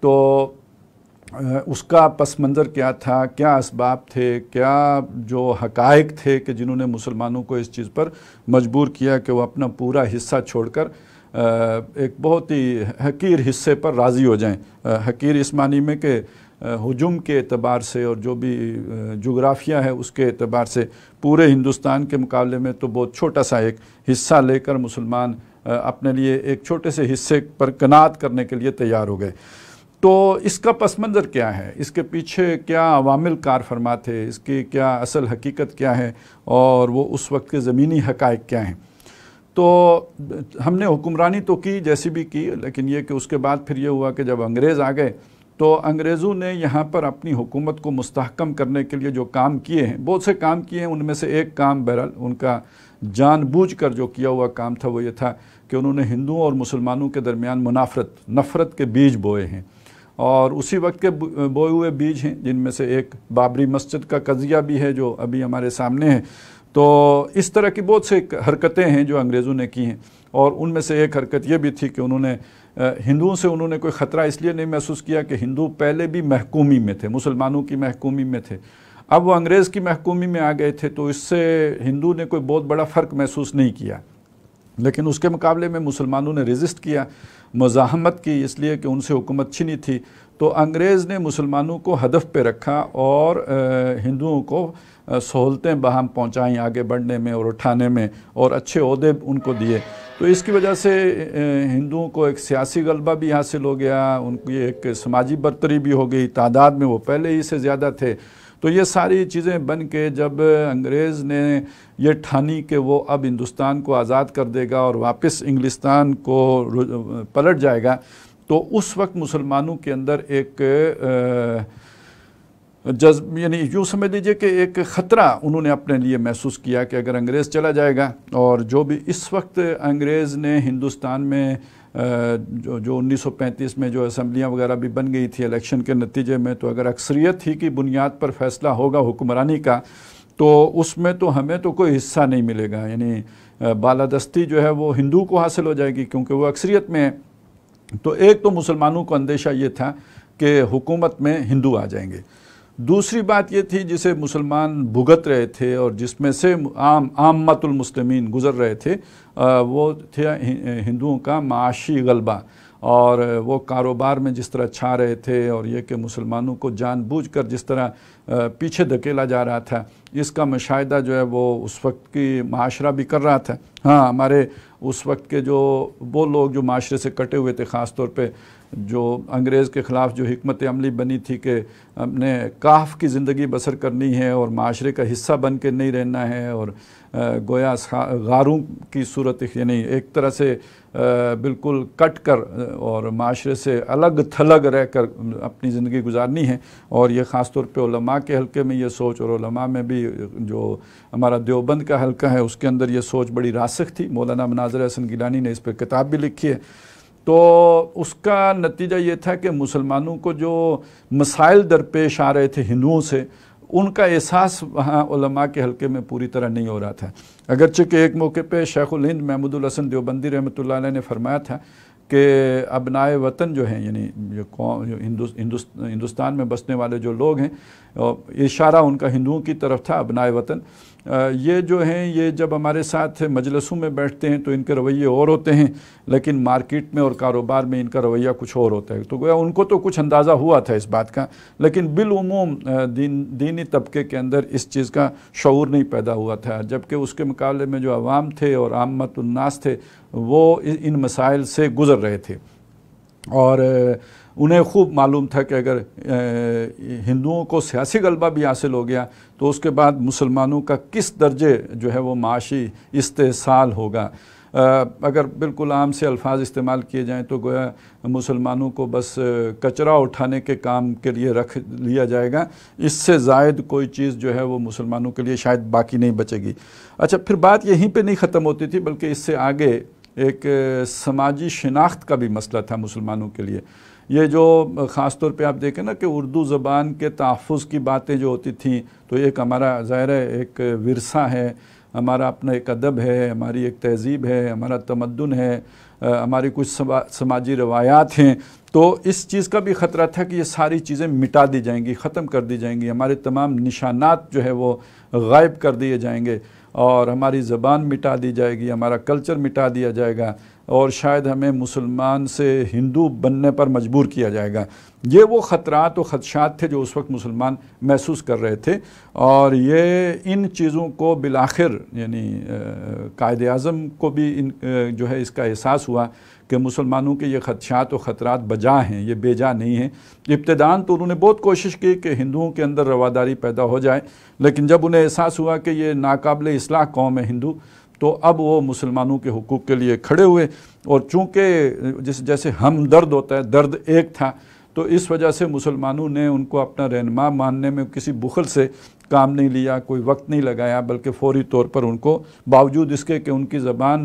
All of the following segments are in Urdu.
تو اس کا پس منظر کیا تھا، کیا اسباب تھے، کیا جو حقائق تھے کہ جنہوں نے مسلمانوں کو اس چیز پر مجبور کیا کہ وہ اپنا پورا حصہ چھوڑ کر ایک بہت ہی حقیر حصے پر راضی ہو جائیں. حقیر اس معنی میں کہ ہجوم کے اعتبار سے اور جو بھی جغرافیہ ہے اس کے اعتبار سے پورے ہندوستان کے مقابلے میں تو بہت چھوٹا سا ایک حصہ لے کر مسلمان اپنے لیے ایک چھوٹے سے حصے پر قناعت کرنے کے لیے تیار ہو گئے. تو اس کا پس منظر کیا ہے، اس کے پیچھے کیا عوامل کار فرما تھے، اس کی کیا اصل حقیقت کیا ہے اور وہ اس وقت کے زمینی حقائق کیا ہیں. تو ہم نے حکمرانی تو کی جیسی بھی کی، لیکن یہ کہ اس کے بعد پھر یہ ہوا کہ جب انگریز آ گئے تو انگریزوں نے یہاں پر اپنی حکومت کو مستحکم کرنے کے لیے جو کام کیے ہیں، بہت سے کام کیے ہیں، ان میں سے ایک کام بہرحال ان کا جان بوجھ کر جو کیا ہوا کام تھا وہ یہ تھا کہ انہوں نے ہندوؤں اور مسلمانوں کے درمیان نفرت کے بیج بوئے ہیں. اور اسی وقت کے بوئے ہوئے بیج ہیں جن میں سے ایک بابری مسجد کا قضیہ بھی ہے جو ابھی ہمارے سامنے ہے. تو اس طرح کی بہت سے حرکتیں ہیں جو انگریزوں نے کی ہیں، اور ان میں سے ایک حرکت یہ بھی تھی کہ انہوں نے ہندوؤں سے انہوں نے کوئی خطرہ اس لیے نہیں محسوس کیا کہ ہندو پہلے بھی محکومی میں تھے، مسلمانوں کی محکومی میں تھے. اب وہ انگریز کی محکومی میں آ گئے تھے تو اس سے ہندو نے کوئی بہت بڑا فرق محسوس نہیں کیا، لیکن اس کے مقابلے میں مسلمانوں نے ریزسٹ کیا، مزاحمت کی، اس لیے کہ ان سے حکومت چھینی تھی. تو انگریز نے مسلمانوں کو ہدف پہ رکھا اور ہندوؤں کو سہولتیں بہم پہنچائیں آگے بڑھنے میں اور اٹھانے میں، اور اچھے عہدے ان کو دیے. تو اس کی وجہ سے ہندوؤں کو ایک سیاسی غلبہ بھی حاصل ہو گیا، ان کی ایک سماجی برتری بھی ہو گئی، تعداد میں وہ پہلے ہی سے زیادہ تھے. تو یہ ساری چیزیں بن کے جب انگریز نے یہ ٹھانی کہ وہ اب ہندوستان کو آزاد کر دے گا اور واپس انگلستان کو پلٹ جائے گا، تو اس وقت مسلمانوں کے اندر ایک یعنی یوں سمجھ لیجئے کہ ایک خطرہ انہوں نے اپنے لیے محسوس کیا کہ اگر انگریز چلا جائے گا، اور جو بھی اس وقت انگریز نے ہندوستان میں جو 1935 میں جو اسمبلیاں وغیرہ بھی بن گئی تھی الیکشن کے نتیجے میں، تو اگر اکثریت ہی کی بنیاد پر فیصلہ ہوگا حکمرانی کا تو اس میں تو ہمیں تو کوئی حصہ نہیں ملے گا، یعنی بالادستی جو ہے وہ ہندو کو حاصل ہو جائے گی کیونکہ وہ اکثریت میں ہے. تو ایک تو مسلمانوں کو اندیشہ یہ تھا کہ حکومت میں ہندو آ جائیں گے. دوسری بات یہ تھی جسے مسلمان بھگت رہے تھے اور جس میں سے عامت المسلمین گزر رہے تھے، وہ تھے ہندوؤں کا معاشی غلبہ، اور وہ کاروبار میں جس طرح چھا رہے تھے، اور یہ کہ مسلمانوں کو جان بوجھ کر جس طرح پیچھے دھکیلا جا رہا تھا، اس کا مشاہدہ جو ہے وہ اس وقت کی معاشرہ بھی کر رہا تھا. ہاں، ہمارے اس وقت کے جو وہ لوگ جو معاشرے سے کٹے ہوئے تھے، خاص طور پہ جو انگریز کے خلاف جو حکمت عملی بنی تھی کہ ہم نے کاف کی زندگی بسر کرنی ہے اور معاشرے کا حصہ بن کے نہیں رہنا ہے، اور گویا غاروں کی صورت، یعنی ایک طرح سے بالکل کٹ کر اور معاشرے سے الگ تھلگ رہ کر اپنی زندگی گزارنی ہے. اور یہ خاص طور پہ علماء کے حلقے میں یہ سوچ، اور علماء میں بھی جو ہمارا دیوبند کا حلقہ ہے اس کے اندر یہ سوچ بڑی راسخ تھی. مولانا مناظر احسن گیلانی نے اس پہ کتاب بھی لکھی ہے. تو اس کا نتیجہ یہ تھا کہ مسلمانوں کو جو مسائل درپیش آ رہے تھے ہندوؤں سے، ان کا احساس وہاں علماء کے حلقے میں پوری طرح نہیں ہو رہا تھا. اگرچہ کہ ایک موقع پہ شیخ الہند محمود الحسن دیوبندی رحمۃ اللہ علیہ نے فرمایا تھا کہ ابنائے وطن جو ہیں، یعنی ہندوستان میں بسنے والے جو لوگ ہیں، اشارہ ان کا ہندوؤں کی طرف تھا، ابنائے وطن، یہ جو ہیں یہ جب ہمارے ساتھ مجلسوں میں بیٹھتے ہیں تو ان کے رویے اور ہوتے ہیں، لیکن مارکیٹ میں اور کاروبار میں ان کا رویہ کچھ اور ہوتا ہے. تو گویا ان کو تو کچھ اندازہ ہوا تھا اس بات کا، لیکن بالعموم دینی طبقے کے اندر اس چیز کا شعور نہیں پیدا ہوا تھا، جبکہ اس کے مقابلے میں جو عوام تھے اور عامت الناس تھے وہ ان مسائل سے گزر رہے تھے، اور انہیں خوب معلوم تھا کہ اگر ہندوؤں کو سیاسی غلبہ بھی حاصل ہو گیا تو اس کے بعد مسلمانوں کا کس درجے جو ہے وہ معاشی استحصال ہوگا. اگر بالکل عام سے الفاظ استعمال کیے جائیں تو گویا مسلمانوں کو بس کچرا اٹھانے کے کام کے لیے رکھ لیا جائے گا، اس سے زائد کوئی چیز جو ہے وہ مسلمانوں کے لیے شاید باقی نہیں بچے گی. اچھا، پھر بات یہیں پہ نہیں ختم ہوتی تھی، بلکہ اس سے آگے ایک سماجی شناخت کا بھی مسئلہ تھا مسلمانوں کے لیے. یہ جو خاص طور پہ آپ دیکھیں نا کہ اردو زبان کے تحفظ کی باتیں جو ہوتی تھیں، تو ایک ہمارا ظاہر ہے ایک ورثہ ہے، ہمارا اپنا ایک ادب ہے، ہماری ایک تہذیب ہے، ہمارا تمدن ہے، ہماری کچھ سماجی روایات ہیں، تو اس چیز کا بھی خطرہ تھا کہ یہ ساری چیزیں مٹا دی جائیں گی، ختم کر دی جائیں گی، ہمارے تمام نشانات جو ہے وہ غائب کر دیے جائیں گے، اور ہماری زبان مٹا دی جائے گی، ہمارا کلچر مٹا دیا جائے گا، اور شاید ہمیں مسلمان سے ہندو بننے پر مجبور کیا جائے گا۔ یہ وہ خطرات و خدشات تھے جو اس وقت مسلمان محسوس کر رہے تھے، اور یہ ان چیزوں کو بالآخر یعنی قائد اعظم کو بھی جو ہے اس کا احساس ہوا کہ مسلمانوں کے یہ خدشات و خطرات بجا ہیں، یہ بے جا نہیں ہیں۔ ابتداً تو انہوں نے بہت کوشش کی کہ ہندوؤں کے اندر رواداری پیدا ہو جائے، لیکن جب انہیں احساس ہوا کہ یہ ناقابل اصلاح قوم ہے ہندو، تو اب وہ مسلمانوں کے حقوق کے لیے کھڑے ہوئے، اور چونکہ جیسے ہم درد ہوتا ہے، درد ایک تھا، تو اس وجہ سے مسلمانوں نے ان کو اپنا رہنما ماننے میں کسی بخل سے کام نہیں لیا، کوئی وقت نہیں لگایا، بلکہ فوری طور پر ان کو باوجود اس کے کہ ان کی زبان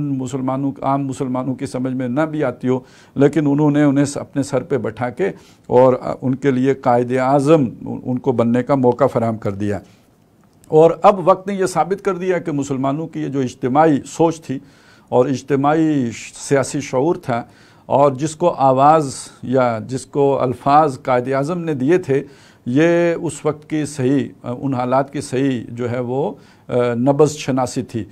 عام مسلمانوں کی سمجھ میں نہ بھی آتی ہو، لیکن انہوں نے انہیں اپنے سر پہ بٹھا کے اور ان کے لیے قائد اعظم ان کو بننے کا موقع فراہم کر دیا۔ اور اب وقت نے یہ ثابت کر دیا کہ مسلمانوں کی یہ جو اجتماعی سوچ تھی اور اجتماعی سیاسی شعور تھا، اور جس کو آواز یا جس کو الفاظ قائد اعظم نے دیے تھے، یہ اس وقت کی صحیح ان حالات کی صحیح جو ہے وہ نبض شناسی تھی۔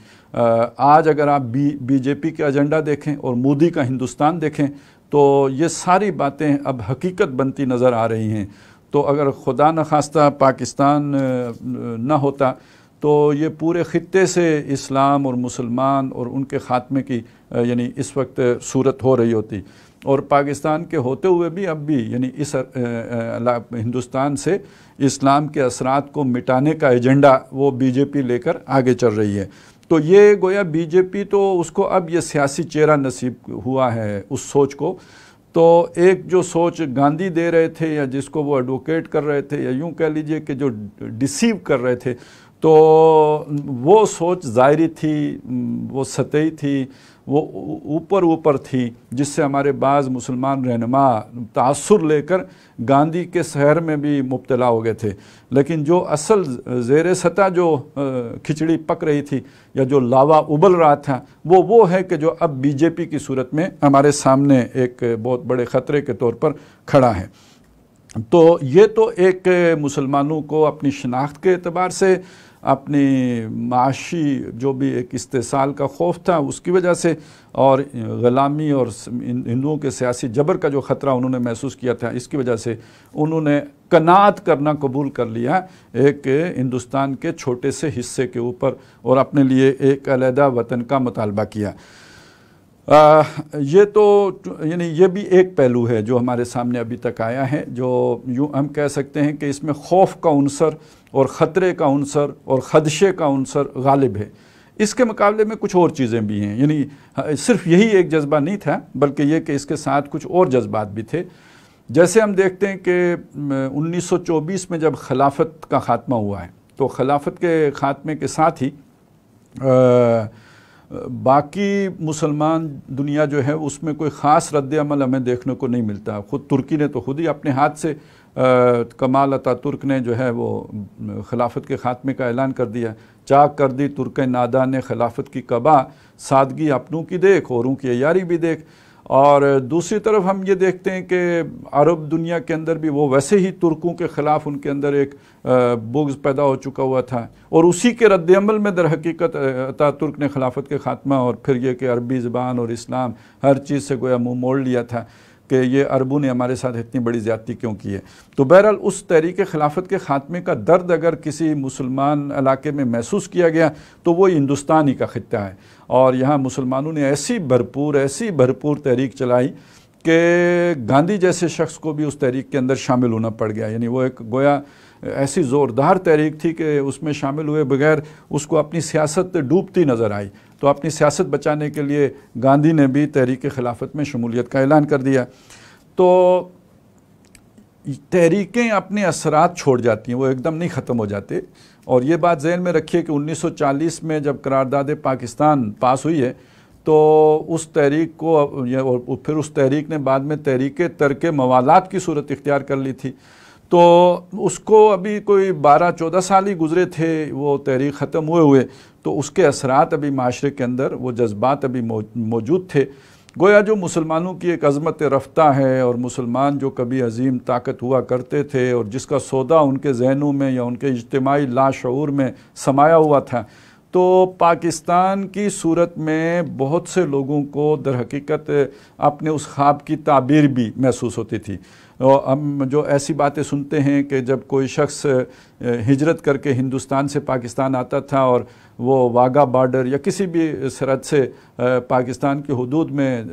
آج اگر آپ بی جے پی کا ایجنڈا دیکھیں اور مودی کا ہندوستان دیکھیں، تو یہ ساری باتیں اب حقیقت بنتی نظر آ رہی ہیں۔ تو اگر خدا نخواستہ پاکستان نہ ہوتا تو یہ پورے خطے سے اسلام اور مسلمان اور ان کے خاتمے کی یعنی اس وقت صورت ہو رہی ہوتی، اور پاکستان کے ہوتے ہوئے بھی اب بھی یعنی اس ہندوستان سے اسلام کے اثرات کو مٹانے کا ایجنڈا وہ بی جے پی لے کر آگے چل رہی ہے۔ تو یہ گویا بی جے پی تو اس کو اب یہ سیاسی چہرہ نصیب ہوا ہے اس سوچ کو۔ تو ایک جو سوچ گاندھی دے رہے تھے یا جس کو وہ ایڈوکیٹ کر رہے تھے، یا یوں کہہ لیجئے کہ جو ڈیسیو کر رہے تھے، تو وہ سوچ ظاہری تھی، وہ سطحی تھی، وہ اوپر تھی، جس سے ہمارے بعض مسلمان رہنما تاثر لے کر گاندھی کے سحر میں بھی مبتلا ہو گئے تھے۔ لیکن جو اصل زیر سطح جو کھچڑی پک رہی تھی یا جو لاوا ابل رہا تھا، وہ ہے کہ جو اب بی جے پی کی صورت میں ہمارے سامنے ایک بہت بڑے خطرے کے طور پر کھڑا ہے۔ تو یہ تو ایک مسلمانوں کو اپنی شناخت کے اعتبار سے، اپنی معاشی جو بھی ایک استحصال کا خوف تھا اس کی وجہ سے، اور غلامی اور ہندوؤں کے سیاسی جبر کا جو خطرہ انہوں نے محسوس کیا تھا، اس کی وجہ سے انہوں نے قناعت کرنا قبول کر لیا ایک ہندوستان کے چھوٹے سے حصے کے اوپر، اور اپنے لیے ایک علیحدہ وطن کا مطالبہ کیا۔ یہ تو یعنی یہ بھی ایک پہلو ہے جو ہمارے سامنے ابھی تک آیا ہے، جو یوں ہم کہہ سکتے ہیں کہ اس میں خوف کا عنصر اور خطرے کا عنصر اور خدشے کا عنصر غالب ہے۔ اس کے مقابلے میں کچھ اور چیزیں بھی ہیں، یعنی صرف یہی ایک جذبہ نہیں تھا، بلکہ یہ کہ اس کے ساتھ کچھ اور جذبات بھی تھے۔ جیسے ہم دیکھتے ہیں کہ 1924 میں جب خلافت کا خاتمہ ہوا ہے، تو خلافت کے خاتمے کے ساتھ ہی باقی مسلمان دنیا جو ہے اس میں کوئی خاص رد عمل ہمیں دیکھنے کو نہیں ملتا۔ خود ترکی نے تو خود ہی اپنے ہاتھ سے کمال اتا ترک نے جو ہے وہ خلافت کے خاتمے کا اعلان کر دیا، چاک کر دی ترک نادا نے خلافت کی قبا، سادگی اپنوں کی دیکھ اوروں کی عیاری بھی دیکھ۔ اور دوسری طرف ہم یہ دیکھتے ہیں کہ عرب دنیا کے اندر بھی وہ ویسے ہی ترکوں کے خلاف ان کے اندر ایک بغض پیدا ہو چکا ہوا تھا، اور اسی کے رد عمل میں در حقیقت اتا ترک نے خلافت کے خاتمہ اور پھر یہ کہ عربی زبان اور اسلام ہر چیز سے گویا منہ موڑ لیا تھا کہ یہ عربوں نے ہمارے ساتھ اتنی بڑی زیادتی کیوں کی ہے۔ تو بہرحال اس تحریک خلافت کے خاتمے کا درد اگر کسی مسلمان علاقے میں محسوس کیا گیا تو وہ ہندوستان ہی کا خطہ ہے، اور یہاں مسلمانوں نے ایسی بھرپور تحریک چلائی کہ گاندھی جیسے شخص کو بھی اس تحریک کے اندر شامل ہونا پڑ گیا۔ یعنی وہ ایک گویا ایسی زوردار تحریک تھی کہ اس میں شامل ہوئے بغیر اس کو اپنی سیاست ڈوبتی نظر آئی، تو اپنی سیاست بچانے کے لیے گاندھی نے بھی تحریک خلافت میں شمولیت کا اعلان کر دیا۔ تو تحریکیں اپنے اثرات چھوڑ جاتی ہیں، وہ ایک دم نہیں ختم ہو جاتے، اور یہ بات ذہن میں رکھیے کہ 1940 میں جب قرارداد پاکستان پاس ہوئی ہے تو اس تحریک کو اور پھر اس تحریک نے بعد میں تحریک ترک موالات کی صورت اختیار کر لی تھی، تو اس کو ابھی کوئی 12-14 سال ہی گزرے تھے وہ تحریک ختم ہوئے، تو اس کے اثرات ابھی معاشرے کے اندر وہ جذبات ابھی موجود تھے، گویا جو مسلمانوں کی ایک عظمت رفتہ ہے، اور مسلمان جو کبھی عظیم طاقت ہوا کرتے تھے اور جس کا سودا ان کے ذہنوں میں یا ان کے اجتماعی لاشعور میں سمایا ہوا تھا، تو پاکستان کی صورت میں بہت سے لوگوں کو در حقیقت اپنے اس خواب کی تعبیر بھی محسوس ہوتی تھی۔ اور ہم جو ایسی باتیں سنتے ہیں کہ جب کوئی شخص ہجرت کر کے ہندوستان سے پاکستان آتا تھا اور وہ واگا بارڈر یا کسی بھی سرحد سے پاکستان کی حدود میں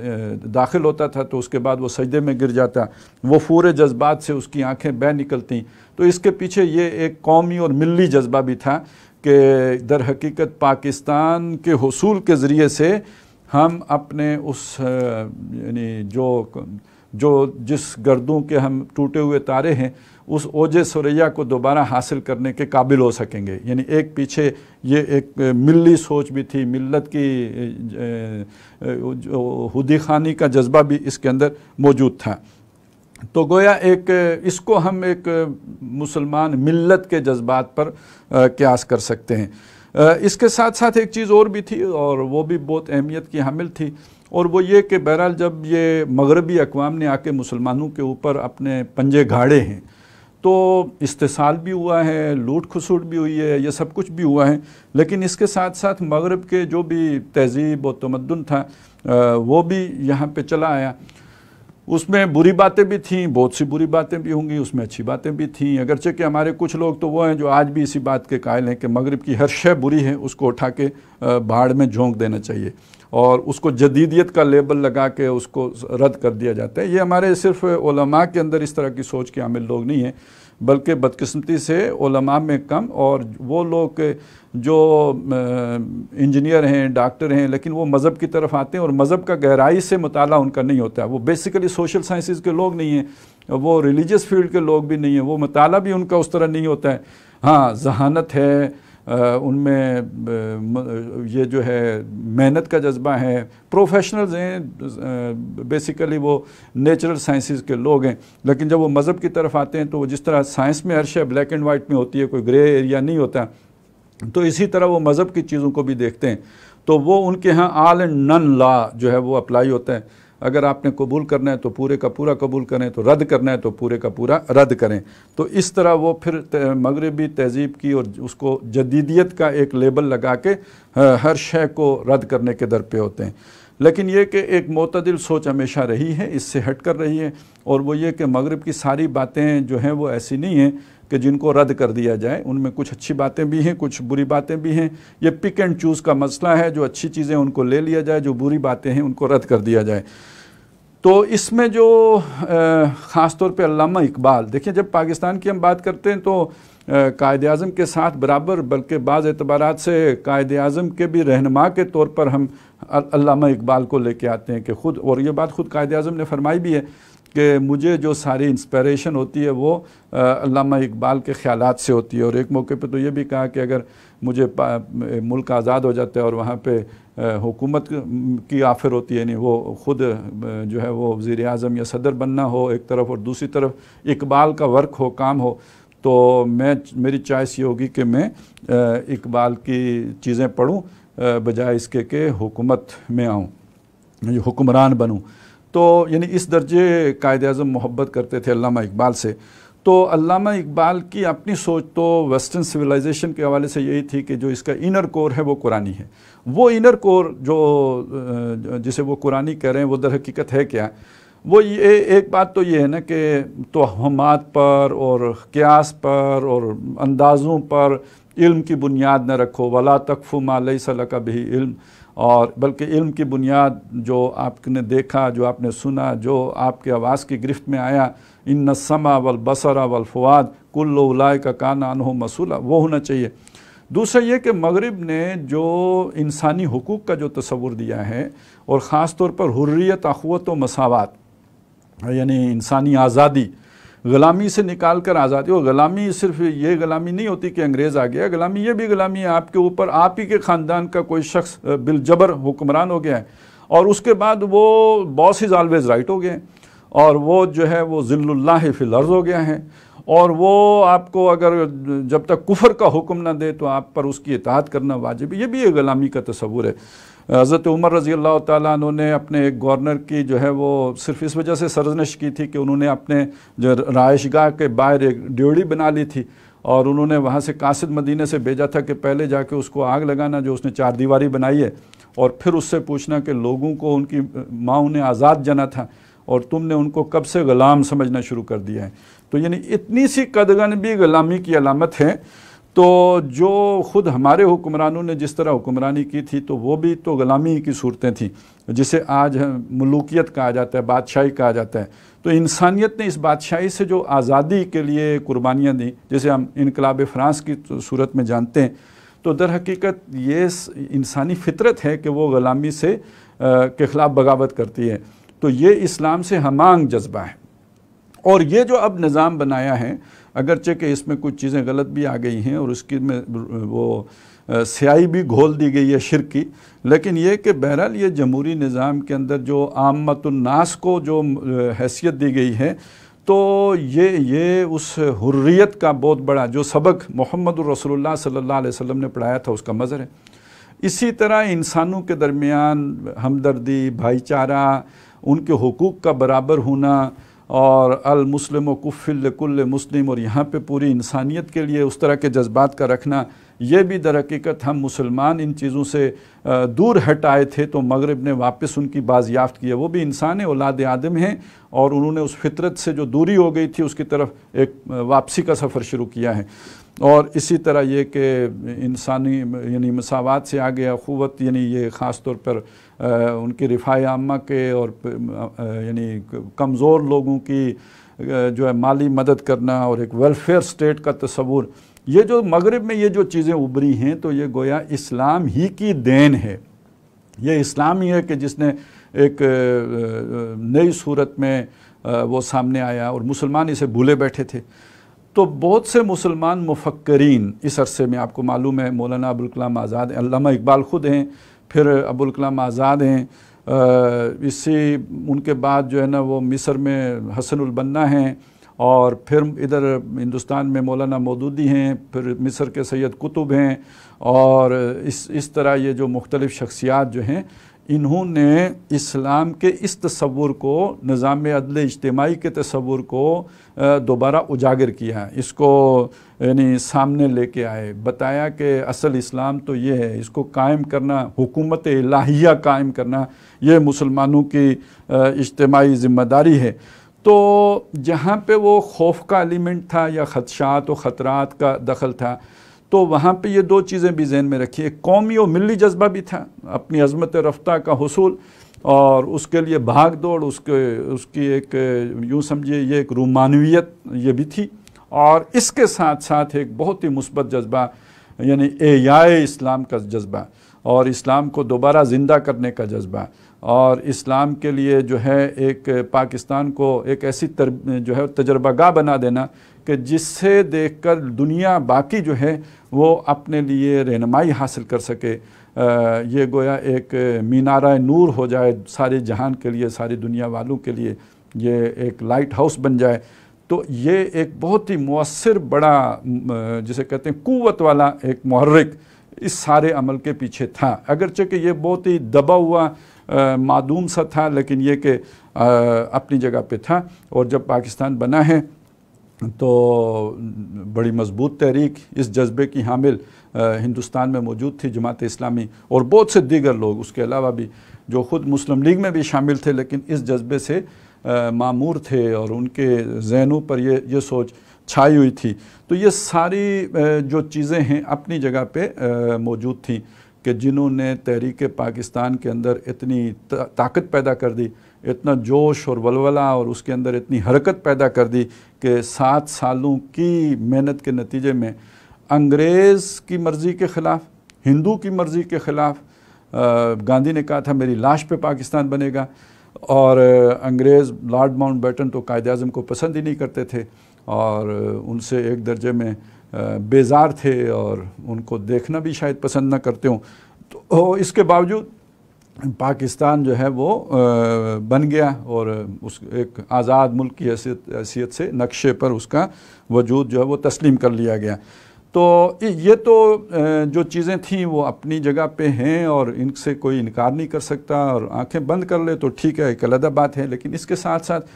داخل ہوتا تھا تو اس کے بعد وہ سجدے میں گر جاتا، وہ پورے جذبات سے اس کی آنکھیں بہہ نکلتیں۔ تو اس کے پیچھے یہ ایک قومی اور ملی جذبہ بھی تھا کہ در حقیقت پاکستان کے حصول کے ذریعے سے ہم اپنے اس یعنی جس گردوں کے ہم ٹوٹے ہوئے تارے ہیں اس اوج ثریا کو دوبارہ حاصل کرنے کے قابل ہو سکیں گے۔ یعنی ایک پیچھے یہ ایک ملی سوچ بھی تھی، ملت کی خودی خوانی کا جذبہ بھی اس کے اندر موجود تھا۔ تو گویا اس کو ہم ایک مسلمان ملت کے جذبات پر قیاس کر سکتے ہیں۔ اس کے ساتھ ساتھ ایک چیز اور بھی تھی اور وہ بھی بہت اہمیت کی حامل تھی، اور وہ یہ کہ بہرحال جب یہ مغربی اقوام نے آ کے مسلمانوں کے اوپر اپنے پنجے گھاڑے ہیں تو استحصال بھی ہوا ہے، لوٹ کھسوٹ بھی ہوئی ہے، یہ سب کچھ بھی ہوا ہے، لیکن اس کے ساتھ ساتھ مغرب کے جو بھی تہذیب و تمدن تھا وہ بھی یہاں پہ چلا آیا۔ اس میں بری باتیں بھی تھیں، بہت سی بری باتیں بھی ہوں گی، اس میں اچھی باتیں بھی تھیں، اگرچہ کہ ہمارے کچھ لوگ تو وہ ہیں جو آج بھی اسی بات کے قائل ہیں کہ مغرب کی ہر شے بری ہے، اس کو اٹھا کے بھاڑ میں جھونک دینا چاہیے اور اس کو جدیدیت کا لیبل لگا کے اس کو رد کر دیا جاتا ہے۔ یہ ہمارے صرف علماء کے اندر اس طرح کی سوچ کے حامل لوگ نہیں ہیں، بلکہ بدقسمتی سے علماء میں کم، اور وہ لوگ جو انجینئر ہیں، ڈاکٹر ہیں، لیکن وہ مذہب کی طرف آتے ہیں اور مذہب کا گہرائی سے مطالعہ ان کا نہیں ہوتا ہے، وہ بیسیکلی سوشل سائنسز کے لوگ نہیں ہیں، وہ ریلیجیس فیلڈ کے لوگ بھی نہیں ہیں، وہ مطالعہ بھی ان کا اس طرح نہیں ہوتا ہے۔ ہاں ذہانت ہے ان میں، یہ جو ہے محنت کا جذبہ ہے، پروفیشنلز ہیں، بیسیکلی وہ نیچرل سائنسز کے لوگ ہیں، لیکن جب وہ مذہب کی طرف آتے ہیں تو وہ جس طرح سائنس میں ہر شے بلیک اینڈ وائٹ میں ہوتی ہے، کوئی گرے ایریا نہیں ہوتا، تو اسی طرح وہ مذہب کی چیزوں کو بھی دیکھتے ہیں، تو وہ ان کے ہاں آل اینڈ نن لا جو ہے وہ اپلائی ہوتا ہے۔ اگر آپ نے قبول کرنا ہے تو پورے کا پورا قبول کریں، تو رد کرنا ہے تو پورے کا پورا رد کریں۔ تو اس طرح وہ پھر مغربی تہذیب کی اور اس کو جدیدیت کا ایک لیبل لگا کے ہر شے کو رد کرنے کے در پہ ہوتے ہیں۔ لیکن یہ کہ ایک معتدل سوچ ہمیشہ رہی ہے، اس سے ہٹ کر رہی ہے، اور وہ یہ کہ مغرب کی ساری باتیں جو ہیں وہ ایسی نہیں ہیں کہ جن کو رد کر دیا جائے، ان میں کچھ اچھی باتیں بھی ہیں، کچھ بری باتیں بھی ہیں۔ یہ پک اینڈ چوز کا مسئلہ ہے، جو اچھی چیزیں ان کو لے لیا جائے، جو بری باتیں ہیں ان کو رد کر دیا جائے۔ تو اس میں جو خاص طور پہ علامہ اقبال، دیکھیں جب پاکستان کی ہم بات کرتے ہیں تو قائد اعظم کے ساتھ برابر، بلکہ بعض اعتبارات سے قائد اعظم کے بھی رہنما کے طور پر ہم علامہ اقبال کو لے کے آتے ہیں کہ خود، اور یہ بات خود قائد اعظم نے فرمائی بھی ہے کہ مجھے جو ساری انسپائریشن ہوتی ہے وہ علامہ اقبال کے خیالات سے ہوتی ہے، اور ایک موقع پہ تو یہ بھی کہا کہ اگر مجھے ملک آزاد ہو جاتا ہے اور وہاں پہ حکومت کی آفر ہوتی ہے، یعنی وہ خود جو ہے وہ وزیر اعظم یا صدر بننا ہو ایک طرف اور دوسری طرف اقبال کا ورک ہو، کام ہو، تو میری چوائس یہ ہوگی کہ میں اقبال کی چیزیں پڑھوں بجائے اس کے کہ حکومت میں آؤں، حکمران بنوں۔ تو یعنی اس درجے قائد اعظم محبت کرتے تھے علامہ اقبال سے۔ تو علامہ اقبال کی اپنی سوچ تو ویسٹرن سویلائزیشن کے حوالے سے یہی تھی کہ جو اس کا انر کور ہے وہ قرآنی ہے۔ وہ انر کور جو جسے وہ قرآنی کہہ رہے ہیں وہ در حقیقت ہے کیا؟ وہ یہ ایک بات تو یہ ہے نا کہ توہمات پر اور قیاس پر اور اندازوں پر علم کی بنیاد نہ رکھو، ولا تقف ما لیس لک بہ علم، اور بلکہ علم کی بنیاد جو آپ نے دیکھا، جو آپ نے سنا، جو آپ کے آواز کی گرفت میں آیا، ان السمع والبصر والفؤاد کل اولئک کان عنہ مسئولا، وہ ہونا چاہیے۔ دوسرا یہ کہ مغرب نے جو انسانی حقوق کا جو تصور دیا ہے، اور خاص طور پر حریت، اخوت و مساوات، یعنی انسانی آزادی، غلامی سے نکال کر آزادی، اور غلامی صرف یہ غلامی نہیں ہوتی کہ انگریز آ گیا، غلامی یہ بھی غلامی ہے آپ کے اوپر آپ ہی کے خاندان کا کوئی شخص بالجبر حکمران ہو گیا ہے، اور اس کے بعد وہ باس از آلویز رائٹ ہو گئے ہیں، اور وہ جو ہے وہ ذل اللہ فی الارض ہو گیا ہے، اور وہ آپ کو اگر جب تک کفر کا حکم نہ دے تو آپ پر اس کی اطاعت کرنا واجب ہے. یہ بھی ایک غلامی کا تصور ہے. حضرت عمر رضی اللہ تعالیٰ عنہ نے اپنے ایک گورنر کی جو ہے وہ صرف اس وجہ سے سرزنش کی تھی کہ انہوں نے اپنے جو رہائش گاہ کے باہر ایک ڈیوڑی بنا لی تھی اور انہوں نے وہاں سے قاصد مدینے سے بھیجا تھا کہ پہلے جا کے اس کو آگ لگانا جو اس نے 4 دیواری بنائی ہے اور پھر اس سے پوچھنا کہ لوگوں کو ان کی ماں نے آزاد جنا تھا اور تم نے ان کو کب سے غلام سمجھنا شروع کر دیا ہے. تو یعنی اتنی سی قدغن بھی غلامی کی علامت ہے. تو جو خود ہمارے حکمرانوں نے جس طرح حکمرانی کی تھی تو وہ بھی تو غلامی کی صورتیں تھیں جسے آج ملوکیت کہا جاتا ہے, بادشاہی کہا جاتا ہے. تو انسانیت نے اس بادشاہی سے جو آزادی کے لیے قربانیاں دیں جسے ہم انقلاب فرانس کی صورت میں جانتے ہیں, تو در حقیقت یہ انسانی فطرت ہے کہ وہ غلامی سے کے خلاف بغاوت کرتی ہے. تو یہ اسلام سے ہمانگ جذبہ ہے. اور یہ جو اب نظام بنایا ہے اگرچہ کہ اس میں کچھ چیزیں غلط بھی آ گئی ہیں اور اس کی میں وہ سیاہی بھی گھول دی گئی ہے شرک کی, لیکن یہ کہ بہرحال یہ جمہوری نظام کے اندر جو عامت الناس کو جو حیثیت دی گئی ہے تو یہ اس حریت کا بہت بڑا جو سبق محمد الرسول اللہ صلی اللہ علیہ وسلم نے پڑھایا تھا اس کا مظہر ہے. اسی طرح انسانوں کے درمیان ہمدردی, بھائی چارہ, ان کے حقوق کا برابر ہونا اور المسلم و کفل لکل مسلم, اور یہاں پہ پوری انسانیت کے لیے اس طرح کے جذبات کا رکھنا, یہ بھی در حقیقت ہم مسلمان ان چیزوں سے دور ہٹائے تھے تو مغرب نے واپس ان کی بازیافت کی ہے. وہ بھی انسان ہیں, اولاد آدم ہیں, اور انہوں نے اس فطرت سے جو دوری ہو گئی تھی اس کی طرف ایک واپسی کا سفر شروع کیا ہے. اور اسی طرح یہ کہ انسانی یعنی مساوات سے آگے اخوت, یعنی یہ خاص طور پر ان کی رفاع عامہ کے اور یعنی کمزور لوگوں کی جو ہے مالی مدد کرنا اور ایک ویلفیئر سٹیٹ کا تصور, یہ جو مغرب میں یہ جو چیزیں ابھری ہیں تو یہ گویا اسلام ہی کی دین ہے. یہ اسلام ہی ہے کہ جس نے ایک نئی صورت میں وہ سامنے آیا اور مسلمان اسے بھولے بیٹھے تھے. تو بہت سے مسلمان مفکرین اس عرصے میں, آپ کو معلوم ہے مولانا ابوالکلام آزاد, علامہ اقبال خود ہیں, پھر ابوالکلام آزاد ہیں, ان کے بعد جو ہے نا وہ مصر میں حسن البنا ہیں, اور پھر ادھر ہندوستان میں مولانا مودودی ہیں, پھر مصر کے سید قطب ہیں, اور اس طرح یہ جو مختلف شخصیات جو ہیں انہوں نے اسلام کے اس تصور کو, نظام عدل اجتماعی کے تصور کو دوبارہ اجاگر کیا, اس کو یعنی سامنے لے کے آئے, بتایا کہ اصل اسلام تو یہ ہے, اس کو قائم کرنا, حکومت الہیہ قائم کرنا, یہ مسلمانوں کی اجتماعی ذمہ داری ہے. تو جہاں پہ وہ خوف کا ایلیمنٹ تھا یا خدشات و خطرات کا دخل تھا تو وہاں پہ یہ 2 چیزیں بھی ذہن میں رکھی. ایک قومی و ملی جذبہ بھی تھا, اپنی عظمت رفتہ کا حصول, اور اس کے لیے بھاگ دوڑ, اس کی ایک یوں سمجھیے یہ ایک رومانویت یہ بھی تھی, اور اس کے ساتھ ساتھ ایک بہت ہی مثبت جذبہ یعنی احیاء اسلام کا جذبہ, اور اسلام کو دوبارہ زندہ کرنے کا جذبہ, اور اسلام کے لیے جو ہے ایک پاکستان کو ایک ایسی جو ہے تجربہ گاہ بنا دینا کہ جس سے دیکھ کر دنیا باقی جو ہے وہ اپنے لیے رہنمائی حاصل کر سکے. یہ گویا ایک مینارہ نور ہو جائے سارے جہان کے لیے, ساری دنیا والوں کے لیے, یہ ایک لائٹ ہاؤس بن جائے. تو یہ ایک بہت ہی مؤثر بڑا جسے کہتے ہیں قوت والا ایک محرک اس سارے عمل کے پیچھے تھا, اگرچہ کہ یہ بہت ہی دبا ہوا معدوم سا تھا, لیکن یہ کہ اپنی جگہ پہ تھا. اور جب پاکستان بنا ہے تو بڑی مضبوط تحریک اس جذبے کی حامل ہندوستان میں موجود تھی, جماعت اسلامی اور بہت سے دیگر لوگ اس کے علاوہ بھی جو خود مسلم لیگ میں بھی شامل تھے, لیکن اس جذبے سے معمور تھے اور ان کے ذہنوں پر یہ سوچ چھائی ہوئی تھی. تو یہ ساری جو چیزیں ہیں اپنی جگہ پہ موجود تھیں کہ جنہوں نے تحریک پاکستان کے اندر اتنی طاقت پیدا کر دی, اتنا جوش اور ولولہ, اور اس کے اندر اتنی حرکت پیدا کر دی کہ 7 سالوں کی محنت کے نتیجے میں انگریز کی مرضی کے خلاف, ہندو کی مرضی کے خلاف, گاندھی نے کہا تھا میری لاش پہ پاکستان بنے گا, اور انگریز لارڈ ماؤنٹ بیٹن تو قائد اعظم کو پسند ہی نہیں کرتے تھے اور ان سے ایک درجے میں بیزار تھے اور ان کو دیکھنا بھی شاید پسند نہ کرتے ہوں. تو اس کے باوجود پاکستان جو ہے وہ بن گیا اور اس ایک آزاد ملک کی حیثیت سے نقشے پر اس کا وجود جو ہے وہ تسلیم کر لیا گیا. تو یہ تو جو چیزیں تھیں وہ اپنی جگہ پہ ہیں اور ان سے کوئی انکار نہیں کر سکتا, اور آنکھیں بند کر لے تو ٹھیک ہے, ایک علیحدہ بات ہے. لیکن اس کے ساتھ ساتھ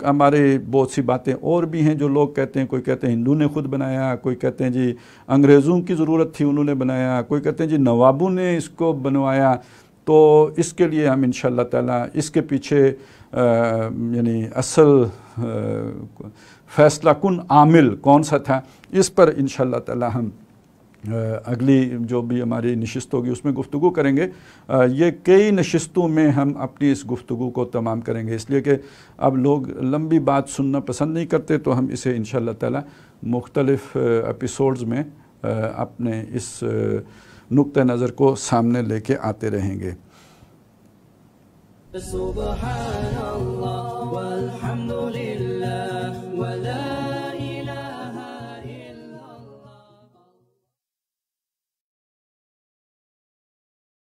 ہمارے بہت سی باتیں اور بھی ہیں جو لوگ کہتے ہیں. کوئی کہتے ہیں ہندو نے خود بنایا, کوئی کہتے ہیں جی انگریزوں کی ضرورت تھی انہوں نے بنایا, کوئی کہتے ہیں جی نوابوں نے اس کو بنوایا. تو اس کے لیے ہم انشاءاللہ تعالیٰ اس کے پیچھے یعنی اصل فیصلہ کن عامل کون سا تھا, اس پر انشاءاللہ تعالیٰ ہم اگلی جو بھی ہماری نشست ہوگی اس میں گفتگو کریں گے. یہ کئی نشستوں میں ہم اپنی اس گفتگو کو تمام کریں گے, اس لیے کہ اب لوگ لمبی بات سننا پسند نہیں کرتے, تو ہم اسے انشاءاللہ تعالیٰ مختلف ایپیسوڈز میں اپنے اس نقطہ نظر کو سامنے لے کے آتے رہیں گے. سبحان اللہ والحمد للہ.